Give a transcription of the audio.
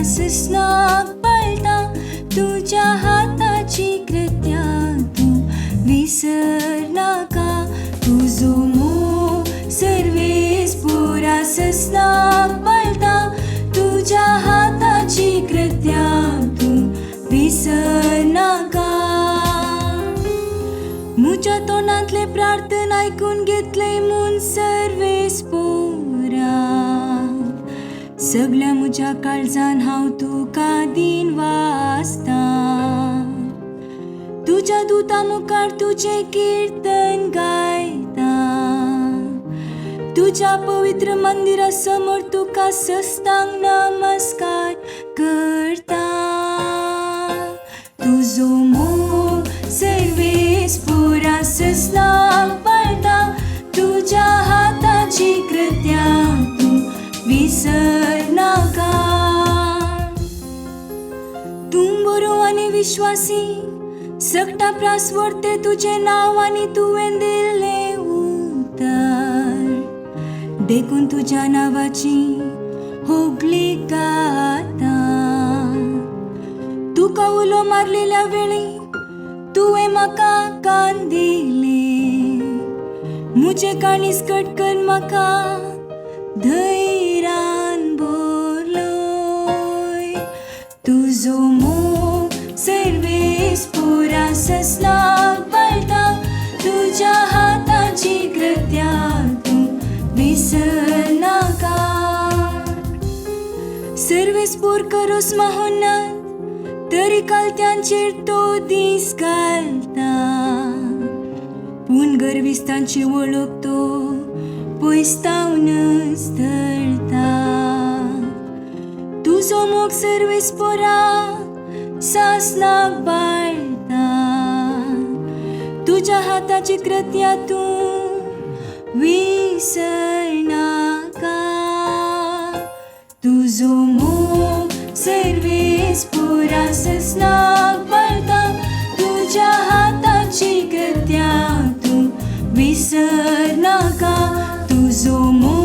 ससनाक पळटा तुझ्या हाताची कृत्या तू विसर नाका तुझो मोग सर्वेस पुरा ससनाक पळटा तुझ्या हाताची कृत्या तू विसर नाका मुझ्या तोंडातले प्रार्थना ऐकून घेतले म्हूण सर्वेस पोरा सगळ्या मुझ्या काळजान हांव तुका दिन वाचता तुझ्या दुता मुखार तुझे कीर्तन गायता तुझ्या पवित्र मंदिरा समोर तुका सस्तांग नमस्कार करता तुझो मोग सर्वेस पुरा ससनाक पळटा तुझ्या हाताची कृत्या तू विसर नाका तू बरो आनी विश्वासी सकटा प्रास व्हरते तुझे नाव आनी तुवें दिल्ले उतर देखून तुझ्या नावाची होगली गाता तुका उलो मारलेल्या वेळी तुवें म्हाका कान दिले मुझे काणीस कटकन म्हाका धैर्यान भरलोय तुझो मोग सर्वेस पुरा ससनाक पळटा तुझ्या हाताची कृत्या तू विसर नाका सर्वेस पोर करोस माहोन्नात तरी कालत्यांचेर तो दीस घालता पूण गर्विस्तांची वळख तो पयस्तावनच धरता तुझो मोग सर्वेस पोरा सासनाक बाळटा तुझ्या हाताची कृत्या तू विसर नाका तुझो मोग सर्वेस पुरा ससनाक पळटा तुझ्या हाताची कृत्या तू विसर नाका तुझो मोग